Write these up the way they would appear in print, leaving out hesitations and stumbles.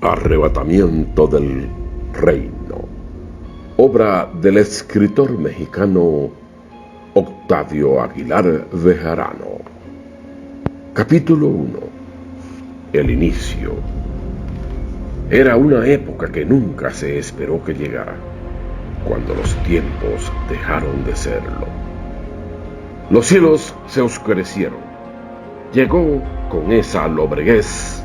Arrebatamiento del reino. Obra del escritor mexicano Octavio Aguilar Bejarano. Capítulo 1. El inicio. Era una época que nunca se esperó que llegara, cuando los tiempos dejaron de serlo. Los cielos se oscurecieron. Llegó con esa lobreguez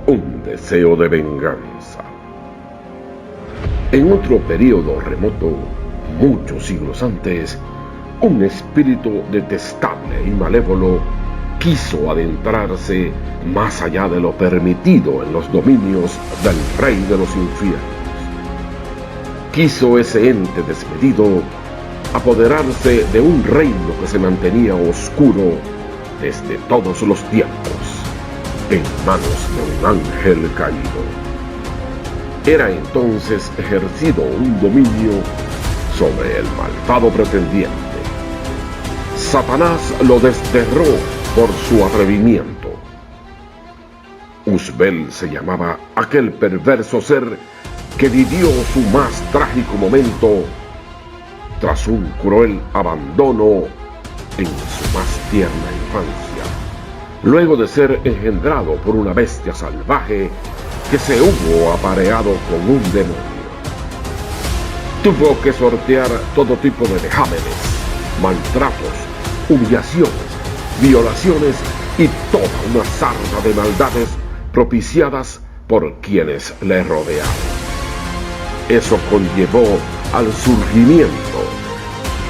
un deseo de venganza. En otro período remoto, muchos siglos antes, un espíritu detestable y malévolo quiso adentrarse más allá de lo permitido en los dominios del rey de los infiernos. Quiso ese ente desmedido apoderarse de un reino que se mantenía oscuro desde todos los tiempos, en manos de un ángel caído. Era entonces ejercido un dominio sobre el malvado pretendiente. Satanás lo desterró por su atrevimiento. Uzbel se llamaba aquel perverso ser que vivió su más trágico momento tras un cruel abandono en su más tierna infancia, luego de ser engendrado por una bestia salvaje que se hubo apareado con un demonio. Tuvo que sortear todo tipo de vejámenes, maltratos, humillaciones, violaciones y toda una sarta de maldades propiciadas por quienes le rodeaban. Eso conllevó al surgimiento,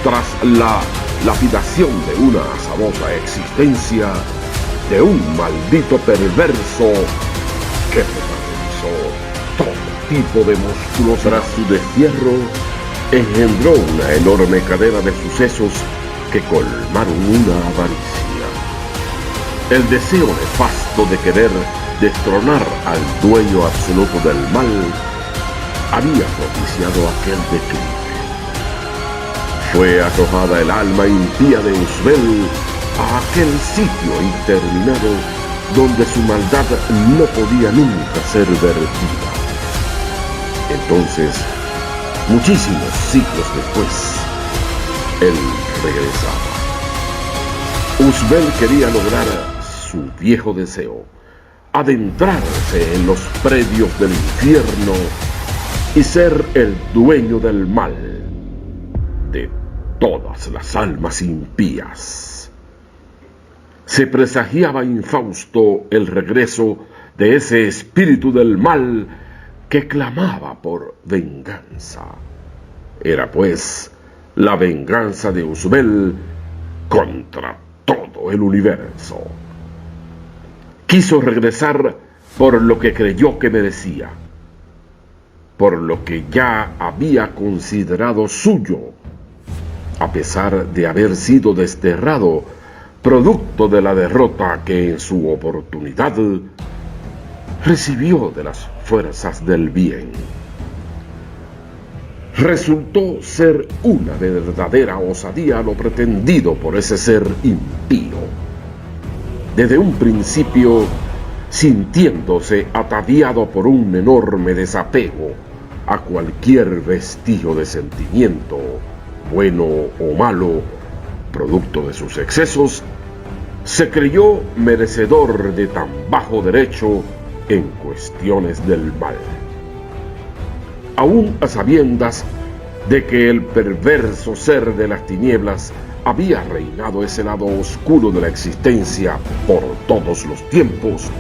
tras la lapidación de una azarosa existencia, de un maldito perverso que protagonizó todo tipo de monstruos. Tras su destierro, engendró una enorme cadena de sucesos que colmaron una avaricia. El deseo nefasto de querer destronar al dueño absoluto del mal había propiciado aquel declive. Fue arrojada el alma impía de Uzbel a aquel sitio interminado donde su maldad no podía nunca ser vertida. Entonces, muchísimos siglos después, él regresaba. Uzbel quería lograr su viejo deseo, adentrarse en los predios del infierno y ser el dueño del mal, de todas las almas impías. Se presagiaba infausto el regreso de ese espíritu del mal que clamaba por venganza. Era pues la venganza de Uzbel contra todo el universo. Quiso regresar por lo que creyó que merecía, por lo que ya había considerado suyo, a pesar de haber sido desterrado producto de la derrota que en su oportunidad recibió de las fuerzas del bien. Resultó ser una verdadera osadía lo pretendido por ese ser impío. Desde un principio, sintiéndose ataviado por un enorme desapego a cualquier vestigio de sentimiento, bueno o malo, producto de sus excesos, se creyó merecedor de tan bajo derecho en cuestiones del mal. Aún a sabiendas de que el perverso ser de las tinieblas había reinado ese lado oscuro de la existencia por todos los tiempos,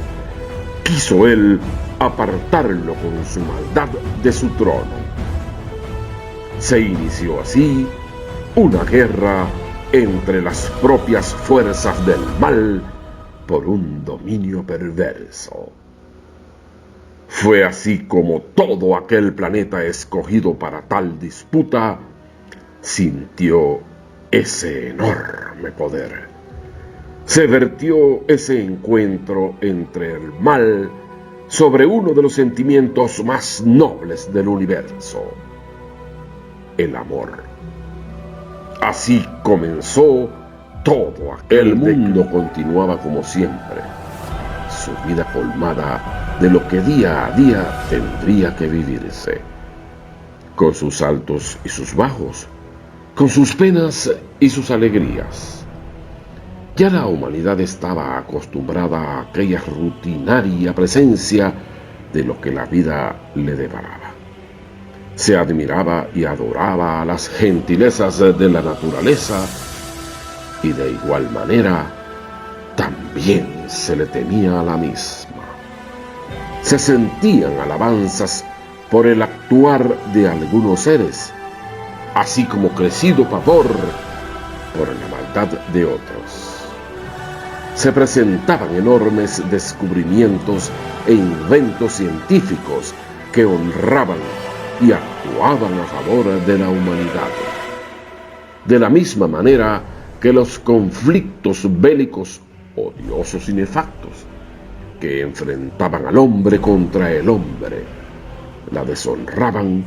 quiso él apartarlo con su maldad de su trono. Se inició así una guerra entre las propias fuerzas del mal por un dominio perverso. Fue así como todo aquel planeta escogido para tal disputa sintió ese enorme poder. Se vertió ese encuentro entre el mal sobre uno de los sentimientos más nobles del universo, el amor. Así comenzó todo aquel. El mundo continuaba como siempre, su vida colmada de lo que día a día tendría que vivirse, con sus altos y sus bajos, con sus penas y sus alegrías. Ya la humanidad estaba acostumbrada a aquella rutinaria presencia de lo que la vida le deparaba. Se admiraba y adoraba a las gentilezas de la naturaleza y de igual manera también se le temía a la misma. Se sentían alabanzas por el actuar de algunos seres, así como crecido pavor por la maldad de otros. Se presentaban enormes descubrimientos e inventos científicos que honraban y actuaban a favor de la humanidad. De la misma manera que los conflictos bélicos odiosos y nefastos que enfrentaban al hombre contra el hombre, la deshonraban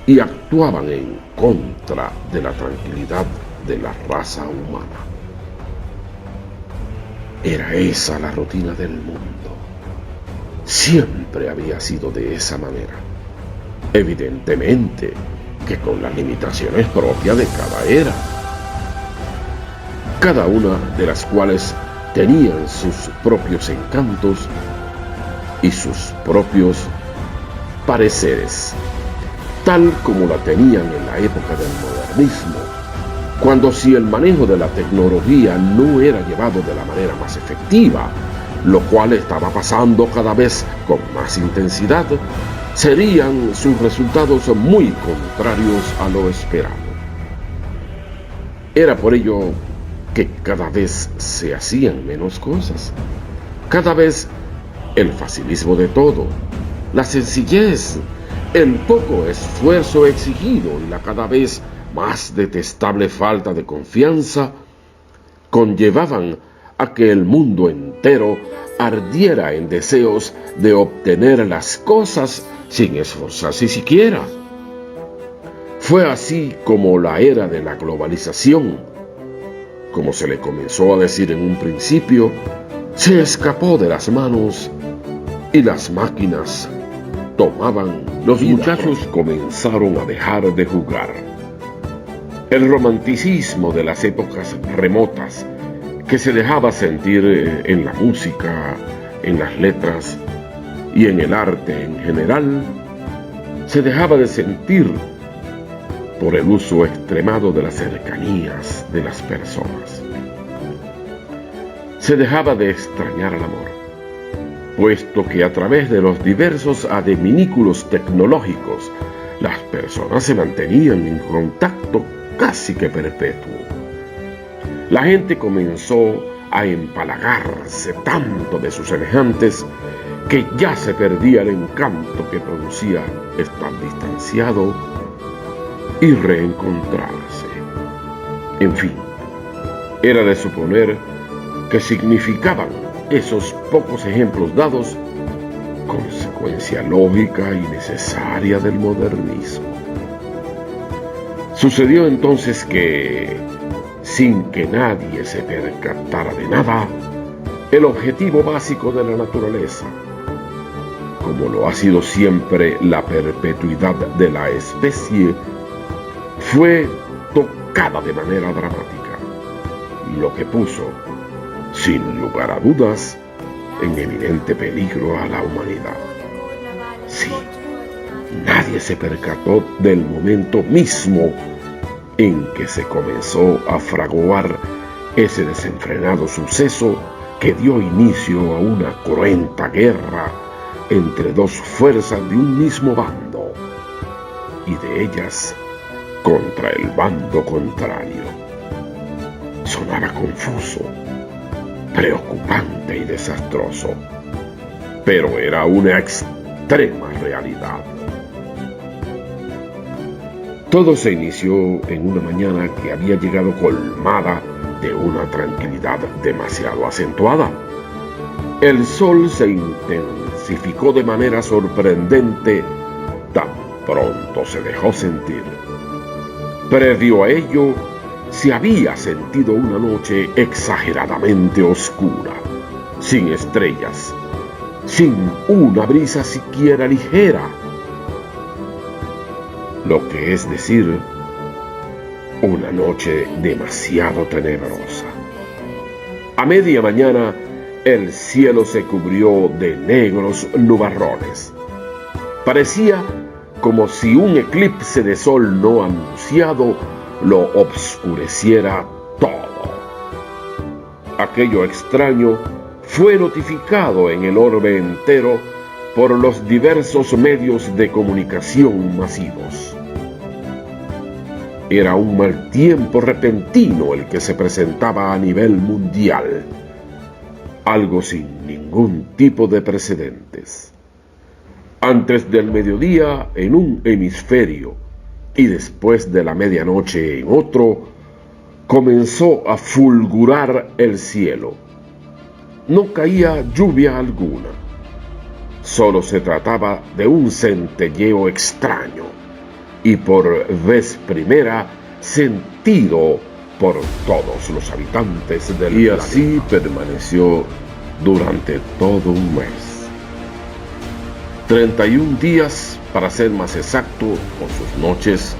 y actuaban en contra de la tranquilidad de la raza humana. Era esa la rutina del mundo. Siempre había sido de esa manera. Evidentemente que con las limitaciones propias de cada era, cada una de las cuales tenían sus propios encantos y sus propios pareceres, tal como la tenían en la época del modernismo, cuando si el manejo de la tecnología no era llevado de la manera más efectiva, lo cual estaba pasando cada vez con más intensidad, serían sus resultados muy contrarios a lo esperado. Era por ello que cada vez se hacían menos cosas, cada vez el facilismo de todo, la sencillez, el poco esfuerzo exigido y la cada vez más detestable falta de confianza conllevaban a que el mundo entero ardiera en deseos de obtener las cosas sin esforzarse siquiera. Fue así como la era de la globalización, como se le comenzó a decir en un principio, se escapó de las manos y las máquinas tomaban. Los muchachos comenzaron a dejar de jugar. El romanticismo de las épocas remotas, que se dejaba sentir en la música, en las letras y en el arte en general, se dejaba de sentir por el uso extremado de las cercanías de las personas. Se dejaba de extrañar al amor, puesto que a través de los diversos adminículos tecnológicos las personas se mantenían en contacto casi que perpetuo. La gente comenzó a empalagarse tanto de sus semejantes que ya se perdía el encanto que producía estar distanciado y reencontrarse. En fin, era de suponer que significaban esos pocos ejemplos dados consecuencia lógica y necesaria del modernismo. Sucedió entonces que, sin que nadie se percatara de nada, el objetivo básico de la naturaleza, como lo ha sido siempre la perpetuidad de la especie, fue tocada de manera dramática, lo que puso, sin lugar a dudas, en evidente peligro a la humanidad. Sí, nadie se percató del momento mismo en que se comenzó a fraguar ese desenfrenado suceso que dio inicio a una cruenta guerra entre dos fuerzas de un mismo bando, y de ellas contra el bando contrario. Sonaba confuso, preocupante y desastroso, pero era una extrema realidad. Todo se inició en una mañana que había llegado colmada de una tranquilidad demasiado acentuada. El sol se intensificó de manera sorprendente tan pronto se dejó sentir. Previo a ello, se había sentido una noche exageradamente oscura, sin estrellas, sin una brisa siquiera ligera, lo que es decir, una noche demasiado tenebrosa. A media mañana, el cielo se cubrió de negros nubarrones. Parecía como si un eclipse de sol no anunciado lo obscureciera todo. Aquello extraño fue notificado en el orbe entero por los diversos medios de comunicación masivos. Era un mal tiempo repentino el que se presentaba a nivel mundial, algo sin ningún tipo de precedentes. Antes del mediodía en un hemisferio y después de la medianoche en otro, comenzó a fulgurar el cielo. No caía lluvia alguna. Solo se trataba de un centelleo extraño y por vez primera sentido por todos los habitantes del planeta. Y así permaneció durante todo un mes. 31 días, para ser más exacto, con sus noches,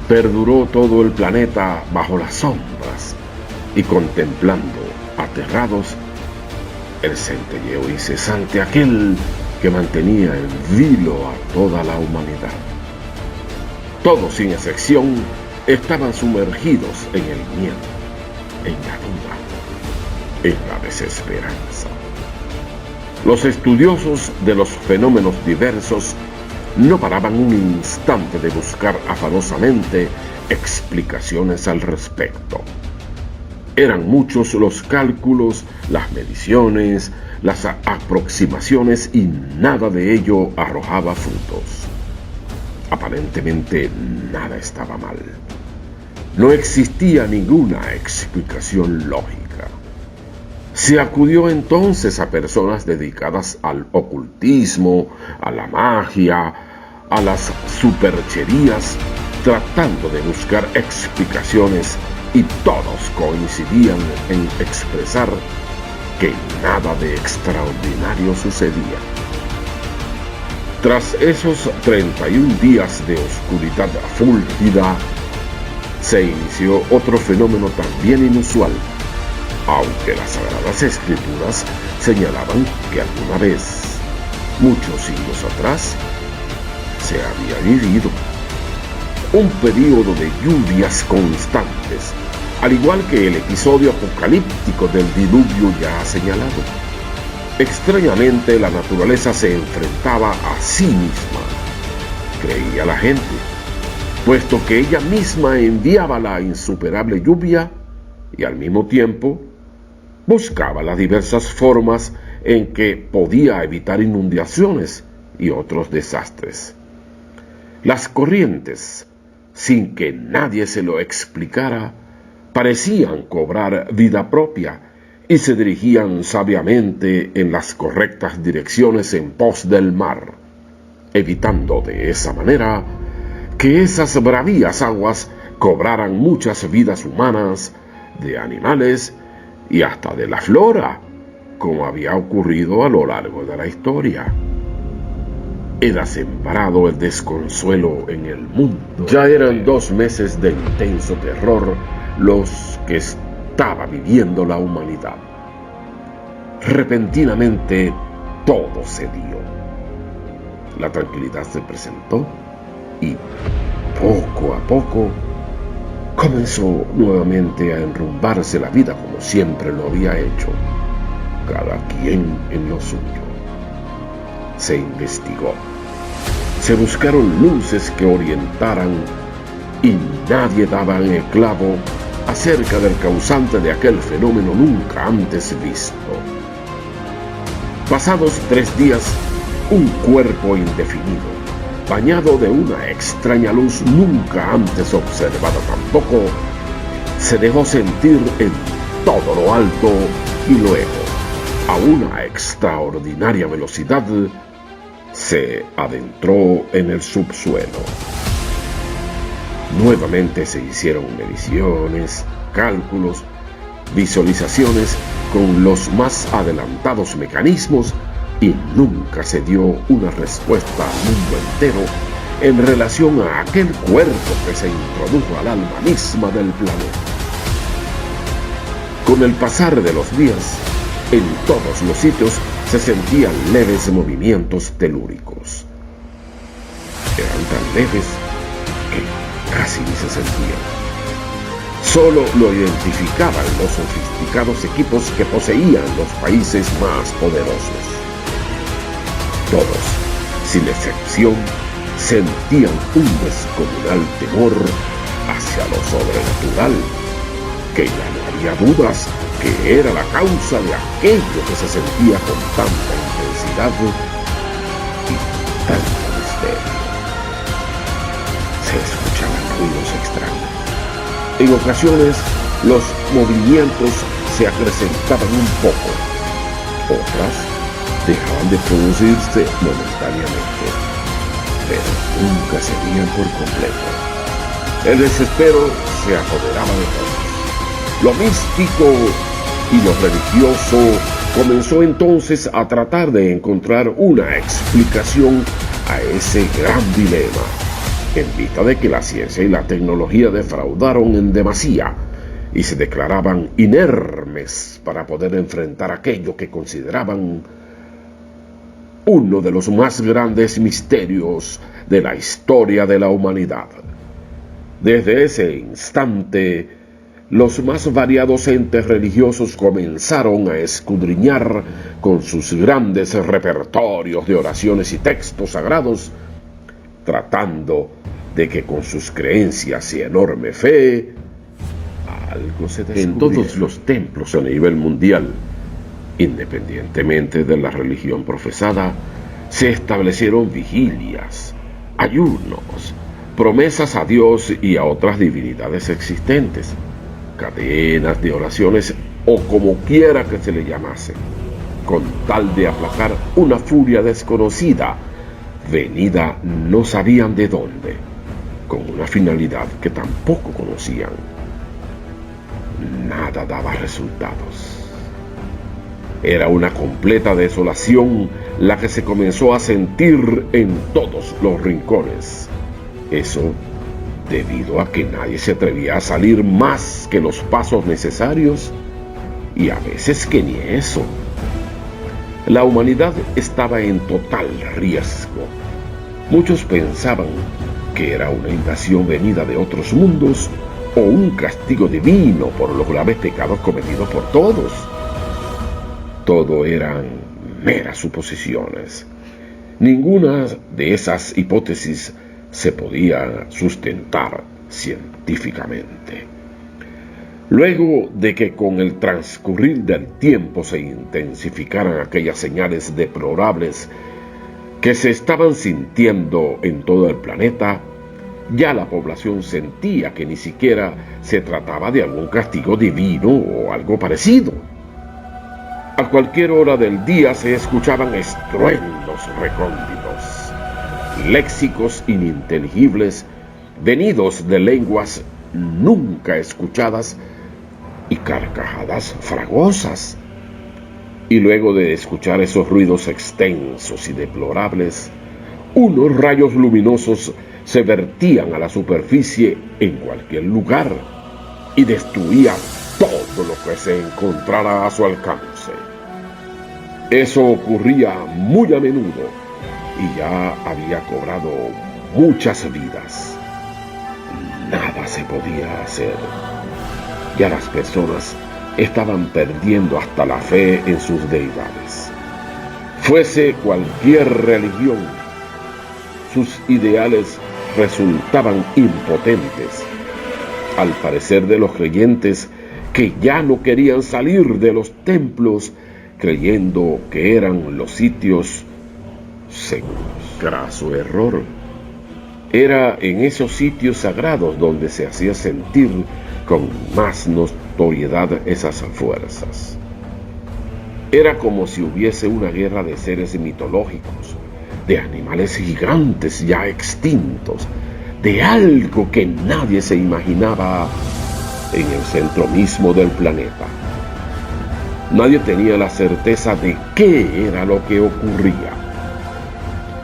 perduró todo el planeta bajo las sombras y contemplando, aterrados, el centelleo incesante aquel que mantenía en vilo a toda la humanidad. Todos, sin excepción, estaban sumergidos en el miedo, en la duda, en la desesperanza. Los estudiosos de los fenómenos diversos no paraban un instante de buscar afanosamente explicaciones al respecto. Eran muchos los cálculos, las mediciones, las aproximaciones y nada de ello arrojaba frutos. Aparentemente nada estaba mal. No existía ninguna explicación lógica. Se acudió entonces a personas dedicadas al ocultismo, a la magia, a las supercherías, tratando de buscar explicaciones, y todos coincidían en expresar que nada de extraordinario sucedía. Tras esos 31 días de oscuridad fúlgida, se inició otro fenómeno también inusual, aunque las Sagradas Escrituras señalaban que alguna vez, muchos siglos atrás, se había vivido un período de lluvias constantes, al igual que el episodio apocalíptico del diluvio ya señalado. Extrañamente, la naturaleza se enfrentaba a sí misma, creía la gente, puesto que ella misma enviaba la insuperable lluvia y al mismo tiempo buscaba las diversas formas en que podía evitar inundaciones y otros desastres. Las corrientes, sin que nadie se lo explicara, parecían cobrar vida propia y se dirigían sabiamente en las correctas direcciones en pos del mar, evitando de esa manera que esas bravías aguas cobraran muchas vidas humanas, de animales y hasta de la flora, como había ocurrido a lo largo de la historia. Era sembrado el desconsuelo en el mundo. Ya eran 2 meses de intenso terror los que estaba viviendo la humanidad. Repentinamente todo se dio. La tranquilidad se presentó y poco a poco comenzó nuevamente a enrumbarse la vida como siempre lo había hecho, cada quien en lo suyo. Se investigó, se buscaron luces que orientaran y nadie daba en el clavo acerca del causante de aquel fenómeno nunca antes visto. Pasados 3 días, un cuerpo indefinido, bañado de una extraña luz nunca antes observada tampoco, se dejó sentir en todo lo alto y luego, a una extraordinaria velocidad, se adentró en el subsuelo. Nuevamente se hicieron mediciones, cálculos, visualizaciones con los más adelantados mecanismos y nunca se dio una respuesta al mundo entero en relación a aquel cuerpo que se introdujo al alma misma del planeta. Con el pasar de los días, en todos los sitios se sentían leves movimientos telúricos. Eran tan leves que casi ni se sentían. Solo lo identificaban los sofisticados equipos que poseían los países más poderosos. Todos, sin excepción, sentían un descomunal temor hacia lo sobrenatural, que ya no había dudas que era la causa de aquello que se sentía con tanta intensidad y tanto misterio. Se escuchaban ruidos extraños. En ocasiones, los movimientos se acrecentaban un poco, otras dejaban de producirse momentáneamente, pero nunca se veían por completo. El desespero se apoderaba de todos. Lo místico y lo religioso comenzó entonces a tratar de encontrar una explicación a ese gran dilema, en vista de que la ciencia y la tecnología defraudaron en demasía y se declaraban inermes para poder enfrentar aquello que consideraban uno de los más grandes misterios de la historia de la humanidad. Desde ese instante, los más variados entes religiosos comenzaron a escudriñar con sus grandes repertorios de oraciones y textos sagrados, tratando de que con sus creencias y enorme fe algo se descubriera. En todos los templos a nivel mundial, independientemente de la religión profesada, se establecieron vigilias, ayunos, promesas a Dios y a otras divinidades existentes, cadenas de oraciones o como quiera que se le llamase, con tal de aplacar una furia desconocida, venida no sabían de dónde, con una finalidad que tampoco conocían. Nada daba resultados. Era una completa desolación la que se comenzó a sentir en todos los rincones. Eso debido a que nadie se atrevía a salir más que los pasos necesarios, y a veces que ni eso. La humanidad estaba en total riesgo. Muchos pensaban que era una invasión venida de otros mundos o un castigo divino por los graves pecados cometidos por todos. Todo eran meras suposiciones. Ninguna de esas hipótesis se podía sustentar científicamente. Luego de que con el transcurrir del tiempo se intensificaran aquellas señales deplorables que se estaban sintiendo en todo el planeta, ya la población sentía que ni siquiera se trataba de algún castigo divino o algo parecido. A cualquier hora del día se escuchaban estruendos recónditos, léxicos ininteligibles, venidos de lenguas nunca escuchadas y carcajadas fragosas. Y luego de escuchar esos ruidos extensos y deplorables, unos rayos luminosos se vertían a la superficie en cualquier lugar y destruían todo lo que se encontrara a su alcance. Eso ocurría muy a menudo y ya había cobrado muchas vidas. Nada se podía hacer. Ya las personas estaban perdiendo hasta la fe en sus deidades. Fuese cualquier religión, sus ideales resultaban impotentes, al parecer de los creyentes que ya no querían salir de los templos creyendo que eran los sitios seguros. Graso error. Era en esos sitios sagrados donde se hacía sentir con más notoriedad esas fuerzas. Era como si hubiese una guerra de seres mitológicos, de animales gigantes ya extintos, de algo que nadie se imaginaba en el centro mismo del planeta. Nadie tenía la certeza de qué era lo que ocurría.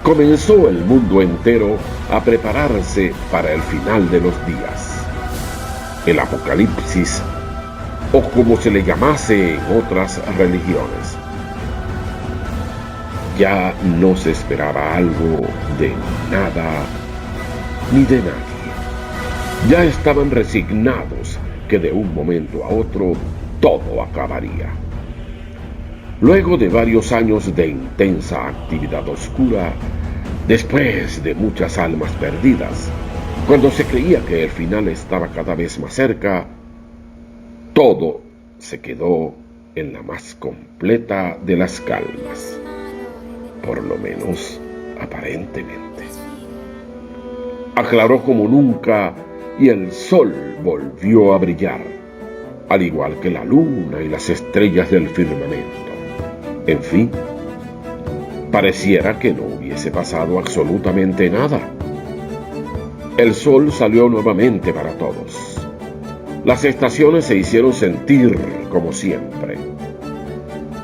Comenzó el mundo entero a prepararse para el final de los días. El apocalipsis, o como se le llamase en otras religiones. Ya no se esperaba algo de nada ni de nadie. Ya estaban resignados que de un momento a otro todo acabaría. Luego de varios años de intensa actividad oscura, después de muchas almas perdidas, cuando se creía que el final estaba cada vez más cerca, todo se quedó en la más completa de las calmas, por lo menos aparentemente. Aclaró como nunca y el sol volvió a brillar, al igual que la luna y las estrellas del firmamento. En fin, pareciera que no hubiese pasado absolutamente nada. El sol salió nuevamente para todos. Las estaciones se hicieron sentir como siempre.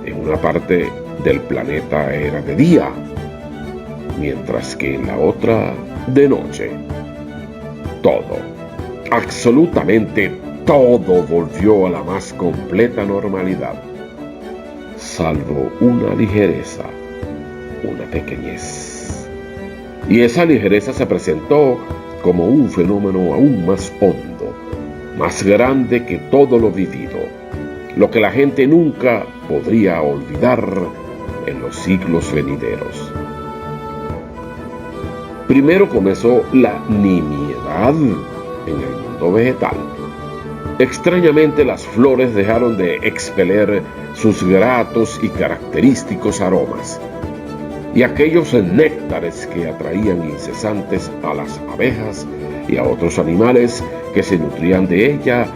En una parte del planeta era de día, mientras que en la otra de noche. Todo, absolutamente todo volvió a la más completa normalidad, salvo una ligereza, una pequeñez. Y esa ligereza se presentó como un fenómeno aún más hondo, más grande que todo lo vivido, lo que la gente nunca podría olvidar en los siglos venideros. Primero comenzó la nimiedad en el mundo vegetal. Extrañamente, las flores dejaron de expeler sus gratos y característicos aromas, y aquellos néctares que atraían incesantes a las abejas y a otros animales que se nutrían de ella,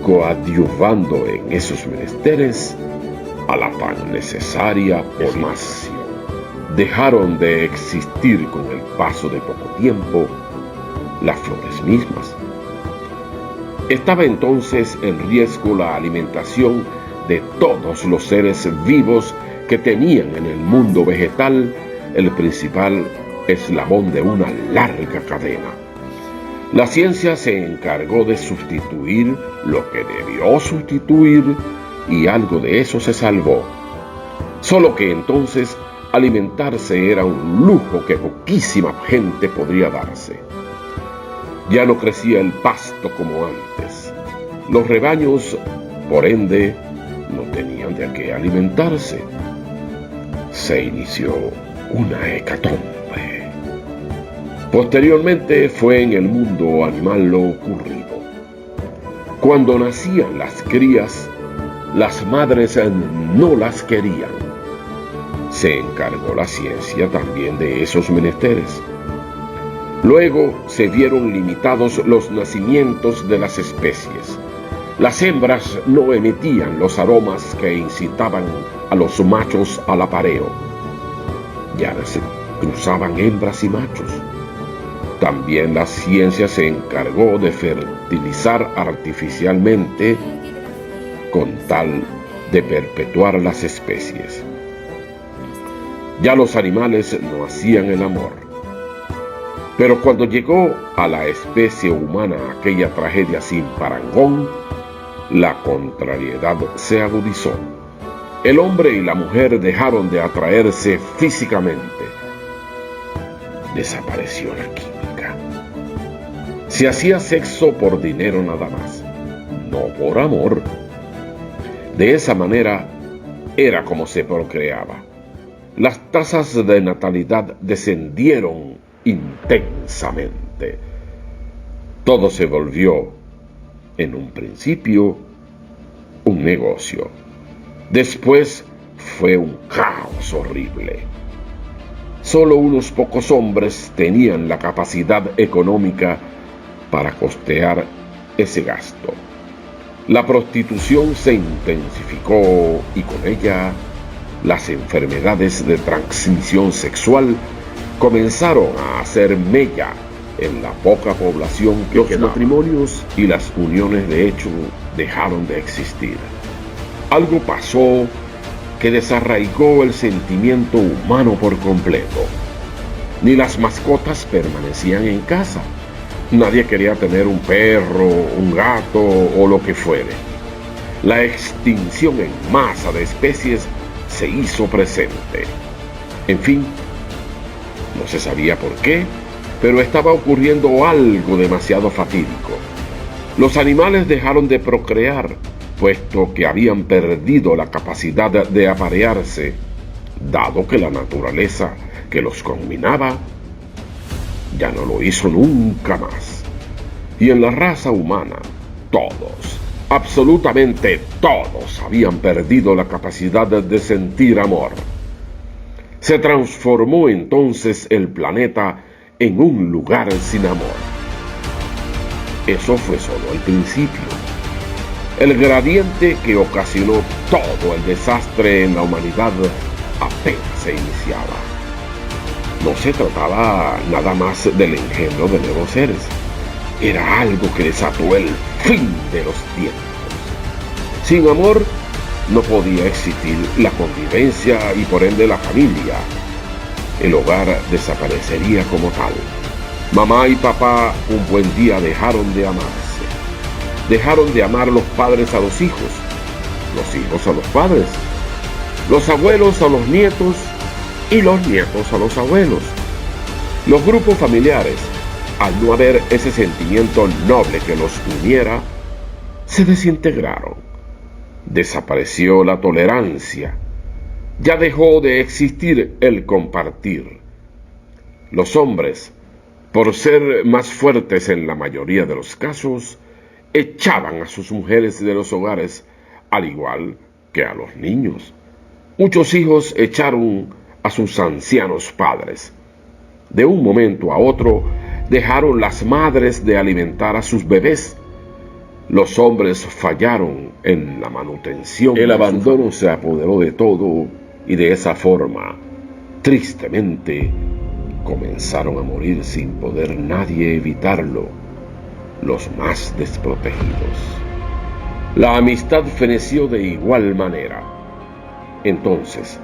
coadyuvando en esos menesteres a la tan necesaria pollinación. Dejaron de existir con el paso de poco tiempo las flores mismas. Estaba entonces en riesgo la alimentación de todos los seres vivos que tenían en el mundo vegetal el principal eslabón de una larga cadena. La ciencia se encargó de sustituir lo que debió sustituir, y algo de eso se salvó. Solo que entonces alimentarse era un lujo que poquísima gente podría darse. Ya no crecía el pasto como antes. Los rebaños, por ende, no tenían de qué alimentarse. Se inició una hecatombe. Posteriormente fue en el mundo animal lo ocurrido. Cuando nacían las crías, las madres no las querían. Se encargó la ciencia también de esos menesteres. Luego se vieron limitados los nacimientos de las especies. Las hembras no emitían los aromas que incitaban a los machos al apareo. Ya se cruzaban hembras y machos. También la ciencia se encargó de fertilizar artificialmente con tal de perpetuar las especies. Ya los animales no hacían el amor. Pero cuando llegó a la especie humana aquella tragedia sin parangón, la contrariedad se agudizó. El hombre y la mujer dejaron de atraerse físicamente. Desapareció la química. Se hacía sexo por dinero nada más, no por amor. De esa manera era como se procreaba. Las tasas de natalidad descendieron intensamente. Todo se volvió, en un principio, un negocio. Después fue un caos horrible. Solo unos pocos hombres tenían la capacidad económica para costear ese gasto. La prostitución se intensificó y con ella las enfermedades de transmisión sexual comenzaron a hacer mella en la poca población que los matrimonios y las uniones de hecho dejaron de existir. Algo pasó que desarraigó el sentimiento humano por completo. Ni las mascotas permanecían en casa. Nadie quería tener un perro, un gato o lo que fuere. La extinción en masa de especies se hizo presente. En fin, no se sabía por qué, pero estaba ocurriendo algo demasiado fatídico. Los animales dejaron de procrear, puesto que habían perdido la capacidad de aparearse, dado que la naturaleza que los combinaba ya no lo hizo nunca más. Y en la raza humana, todos, absolutamente todos, habían perdido la capacidad de sentir amor. Se transformó entonces el planeta en un lugar sin amor. Eso fue solo el principio. El gradiente que ocasionó todo el desastre en la humanidad apenas se iniciaba. No se trataba nada más del engendro de nuevos seres. Era algo que desató el fin de los tiempos. Sin amor no podía existir la convivencia y por ende la familia. El hogar desaparecería como tal. Mamá y papá un buen día dejaron de amarse. Dejaron de amar los padres a los hijos a los padres, los abuelos a los nietos y los nietos a los abuelos. Los grupos familiares, al no haber ese sentimiento noble que los uniera, se desintegraron. Desapareció la tolerancia. Ya dejó de existir el compartir. Los hombres, por ser más fuertes en la mayoría de los casos, echaban a sus mujeres de los hogares, al igual que a los niños. Muchos hijos echaron a sus ancianos padres. De un momento a otro, dejaron las madres de alimentar a sus bebés. Los hombres fallaron en la manutención. El abandono se apoderó de todo y de esa forma, tristemente, comenzaron a morir sin poder nadie evitarlo, los más desprotegidos. La amistad feneció de igual manera. Entonces,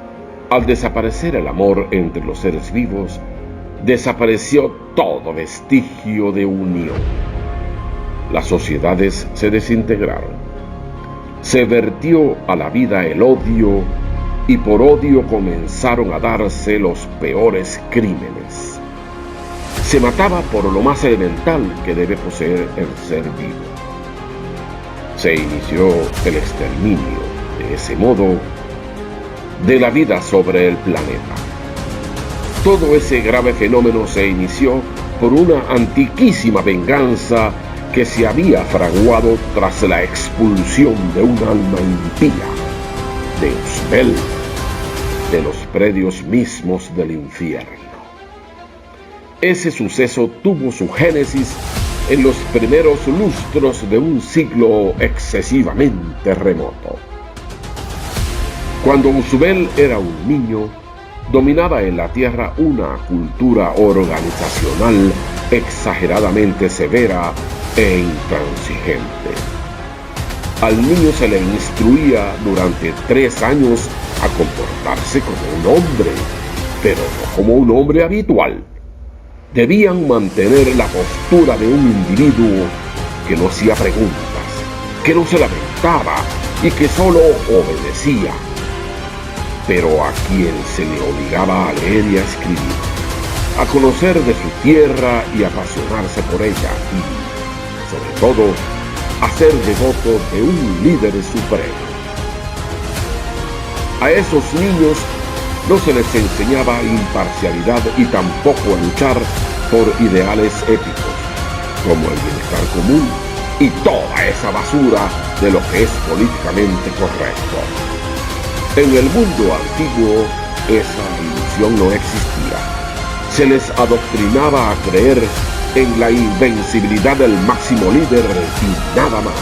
al desaparecer el amor entre los seres vivos, desapareció todo vestigio de unión. Las sociedades se desintegraron. Se vertió a la vida el odio y por odio comenzaron a darse los peores crímenes. Se mataba por lo más elemental que debe poseer el ser vivo. Se inició el exterminio, de ese modo, de la vida sobre el planeta. Todo ese grave fenómeno se inició por una antiquísima venganza que se había fraguado tras la expulsión de un alma impía, de Uzbel, de los predios mismos del infierno. Ese suceso tuvo su génesis en los primeros lustros de un siglo excesivamente remoto. Cuando Uzbel era un niño, dominaba en la tierra una cultura organizacional exageradamente severa e intransigente. Al niño se le instruía durante 3 años a comportarse como un hombre, pero no como un hombre habitual. Debían mantener la postura de un individuo que no hacía preguntas, que no se lamentaba y que solo obedecía, pero a quien se le obligaba a leer y a escribir, a conocer de su tierra y apasionarse por ella y, sobre todo, a ser devoto de un líder supremo. A esos niños no se les enseñaba imparcialidad y tampoco a luchar por ideales éticos, como el bienestar común y toda esa basura de lo que es políticamente correcto. En el mundo antiguo, esa ilusión no existía. Se les adoctrinaba a creer en la invencibilidad del máximo líder y nada más.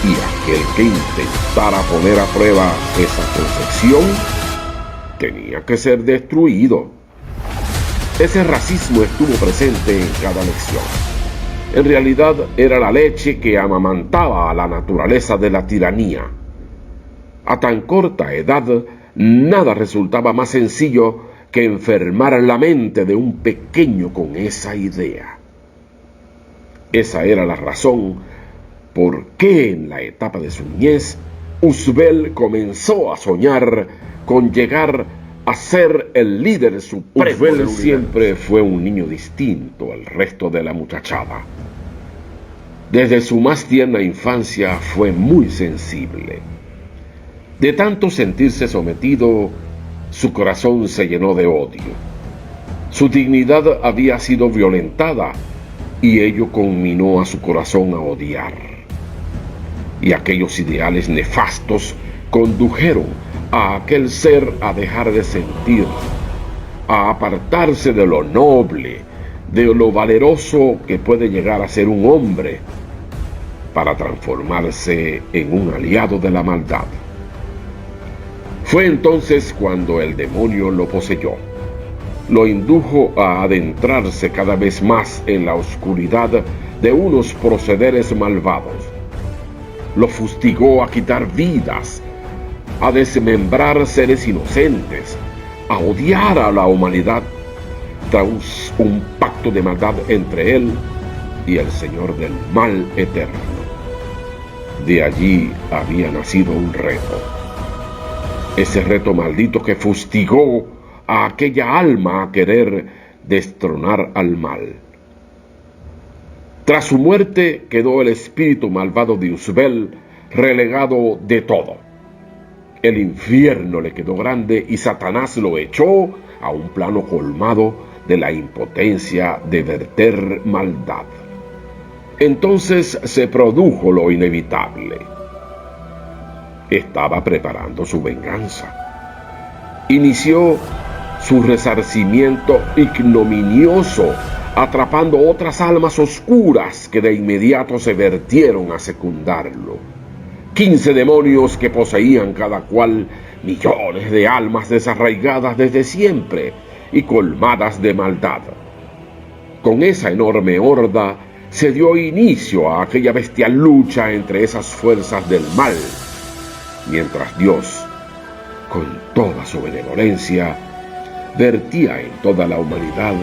Y aquel que intentara poner a prueba esa concepción tenía que ser destruido. Ese racismo estuvo presente en cada lección. En realidad era la leche que amamantaba a la naturaleza de la tiranía. A tan corta edad, nada resultaba más sencillo que enfermar la mente de un pequeño con esa idea. Esa era la razón por qué en la etapa de su niñez, Uzbel comenzó a soñar con llegar a ser el líder supremo. Uzbel siempre fue un niño distinto al resto de la muchachada. Desde su más tierna infancia fue muy sensible. De tanto sentirse sometido, su corazón se llenó de odio. Su dignidad había sido violentada y ello conminó a su corazón a odiar. Y aquellos ideales nefastos condujeron a aquel ser a dejar de sentir, a apartarse de lo noble, de lo valeroso que puede llegar a ser un hombre, para transformarse en un aliado de la maldad. Fue entonces cuando el demonio lo poseyó. Lo indujo a adentrarse cada vez más en la oscuridad de unos procederes malvados. Lo fustigó a quitar vidas, a desmembrar seres inocentes, a odiar a la humanidad tras un pacto de maldad entre él y el Señor del mal eterno. De allí había nacido un reto. Ese reto maldito que fustigó a aquella alma a querer destronar al mal. Tras su muerte quedó el espíritu malvado de Uzbel relegado de todo. El infierno le quedó grande y Satanás lo echó a un plano colmado de la impotencia de verter maldad. Entonces se produjo lo inevitable. Estaba preparando su venganza. Inició su resarcimiento ignominioso, atrapando otras almas oscuras que de inmediato se vertieron a secundarlo. 15 demonios que poseían cada cual millones de almas desarraigadas desde siempre y colmadas de maldad. Con esa enorme horda se dio inicio a aquella bestial lucha entre esas fuerzas del mal, mientras Dios, con toda su benevolencia, vertía en toda la humanidad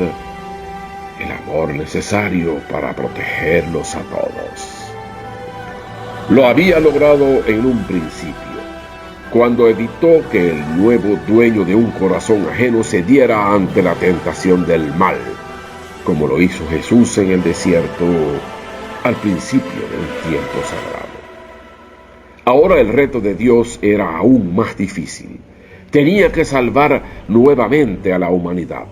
el amor necesario para protegerlos a todos. Lo había logrado en un principio, cuando evitó que el nuevo dueño de un corazón ajeno cediera ante la tentación del mal, como lo hizo Jesús en el desierto al principio de un tiempo sagrado. Ahora el reto de Dios era aún más difícil. Tenía que salvar nuevamente a la humanidad.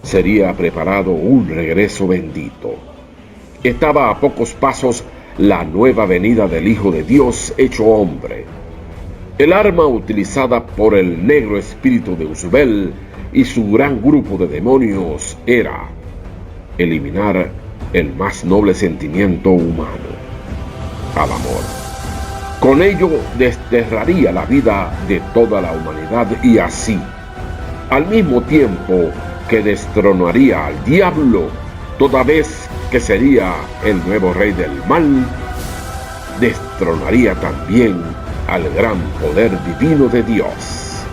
Sería preparado un regreso bendito. Estaba a pocos pasos la nueva venida del Hijo de Dios hecho hombre. El arma utilizada por el negro espíritu de Uzbel y su gran grupo de demonios era eliminar el más noble sentimiento humano, al amor. Con ello desterraría la vida de toda la humanidad y así, al mismo tiempo que destronaría al diablo, toda vez que sería el nuevo rey del mal, destronaría también al gran poder divino de Dios.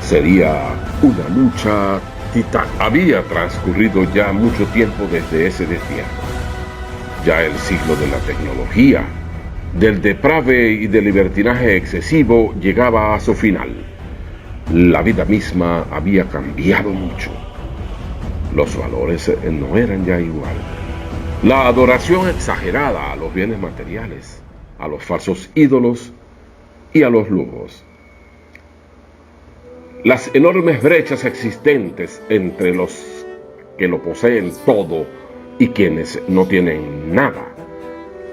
Sería una lucha titánica. Había transcurrido ya mucho tiempo desde ese destierro. Ya el siglo de la tecnología, del deprave y del libertinaje excesivo llegaba a su final. La vida misma había cambiado mucho. Los valores no eran ya igual. La adoración exagerada a los bienes materiales, a los falsos ídolos y a los lujos. Las enormes brechas existentes entre los que lo poseen todo y quienes no tienen nada.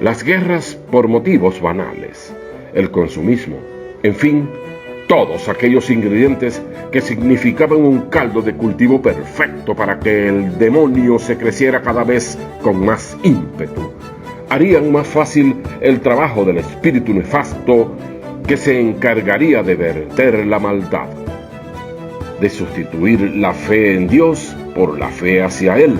Las guerras por motivos banales, el consumismo, en fin, todos aquellos ingredientes que significaban un caldo de cultivo perfecto para que el demonio se creciera cada vez con más ímpetu, harían más fácil el trabajo del espíritu nefasto que se encargaría de verter la maldad, de sustituir la fe en Dios por la fe hacia Él,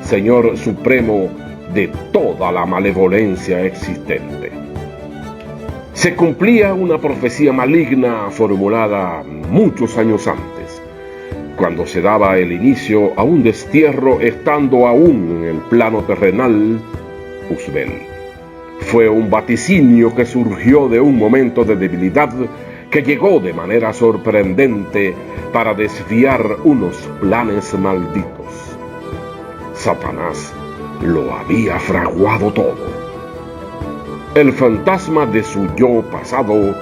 Señor supremo de toda la malevolencia existente. Se cumplía una profecía maligna formulada muchos años antes, cuando se daba el inicio a un destierro estando aún en el plano terrenal Uzbel. Fue un vaticinio que surgió de un momento de debilidad que llegó de manera sorprendente para desviar unos planes malditos. Satanás lo había fraguado todo. El fantasma de su yo pasado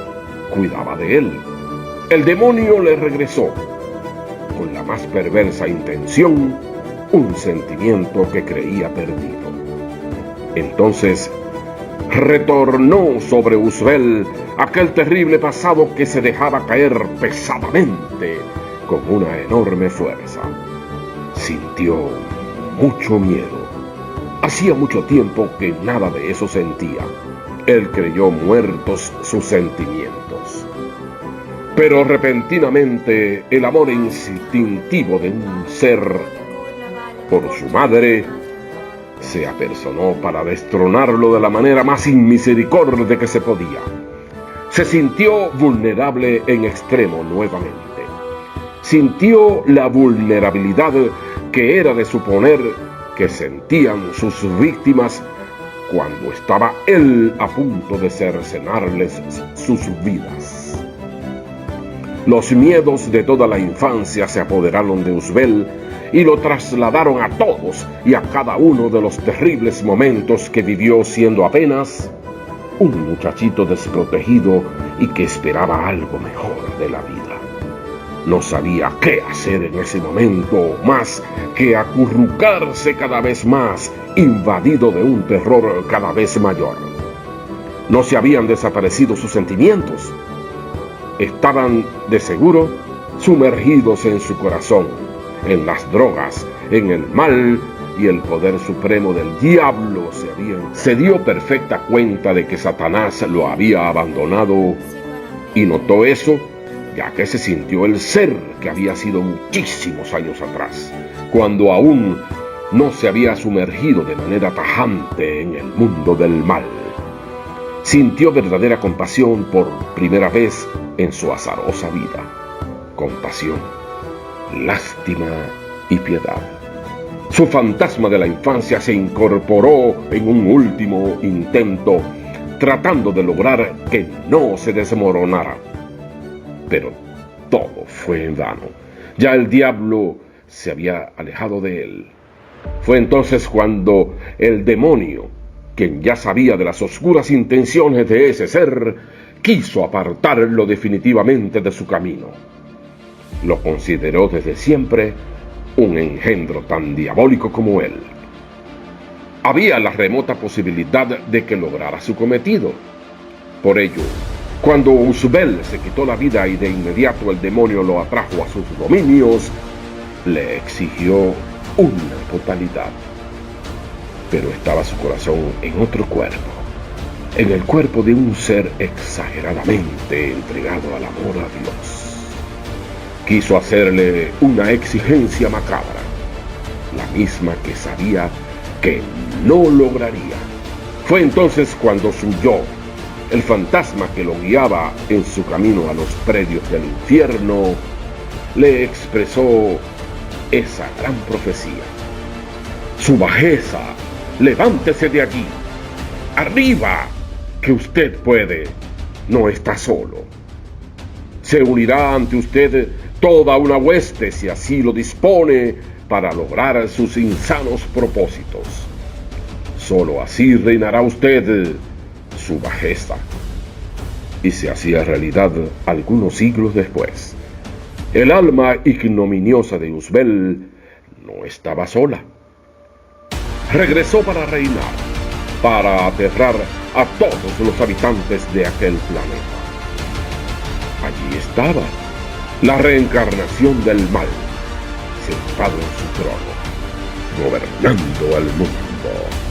cuidaba de él. El demonio le regresó, con la más perversa intención, un sentimiento que creía perdido. Entonces, retornó sobre Uzbel aquel terrible pasado que se dejaba caer pesadamente con una enorme fuerza. Sintió mucho miedo. Hacía mucho tiempo que nada de eso sentía. Él creyó muertos sus sentimientos. Pero repentinamente el amor instintivo de un ser por su madre se apersonó para destronarlo de la manera más inmisericorde que se podía. Se sintió vulnerable en extremo nuevamente. Sintió la vulnerabilidad que era de suponer que sentían sus víctimas cuando estaba él a punto de cercenarles sus vidas. Los miedos de toda la infancia se apoderaron de Uzbel y lo trasladaron a todos y a cada uno de los terribles momentos que vivió siendo apenas un muchachito desprotegido y que esperaba algo mejor de la vida. No sabía qué hacer en ese momento más que acurrucarse cada vez más, invadido de un terror cada vez mayor. No se habían desaparecido sus sentimientos. Estaban, de seguro, sumergidos en su corazón, en las drogas, en el mal y el poder supremo del diablo. Se dio perfecta cuenta de que Satanás lo había abandonado y notó eso, ya que se sintió el ser que había sido muchísimos años atrás, cuando aún no se había sumergido de manera tajante en el mundo del mal. Sintió verdadera compasión por primera vez en su azarosa vida. Compasión, lástima y piedad. Su fantasma de la infancia se incorporó en un último intento, tratando de lograr que no se desmoronara. Pero todo fue en vano. Ya el diablo se había alejado de él. Fue entonces cuando el demonio, quien ya sabía de las oscuras intenciones de ese ser, quiso apartarlo definitivamente de su camino. Lo consideró desde siempre un engendro tan diabólico como él. Había la remota posibilidad de que lograra su cometido. Por ello, cuando Uzbel se quitó la vida y de inmediato el demonio lo atrajo a sus dominios, le exigió una totalidad. Pero estaba su corazón en otro cuerpo, en el cuerpo de un ser exageradamente entregado al amor a Dios. Quiso hacerle una exigencia macabra, la misma que sabía que no lograría. Fue entonces cuando su yo, el fantasma que lo guiaba en su camino a los predios del infierno, le expresó esa gran profecía. Su bajeza, levántese de allí, arriba, que usted puede, no está solo. Se unirá ante usted toda una hueste si así lo dispone para lograr sus insanos propósitos. Solo así reinará usted su bajeza. Y se hacía realidad algunos siglos después. El alma ignominiosa de Uzbel no estaba sola. Regresó para reinar, para aterrar a todos los habitantes de aquel planeta. Allí estaba la reencarnación del mal, sentado en su trono, gobernando el mundo.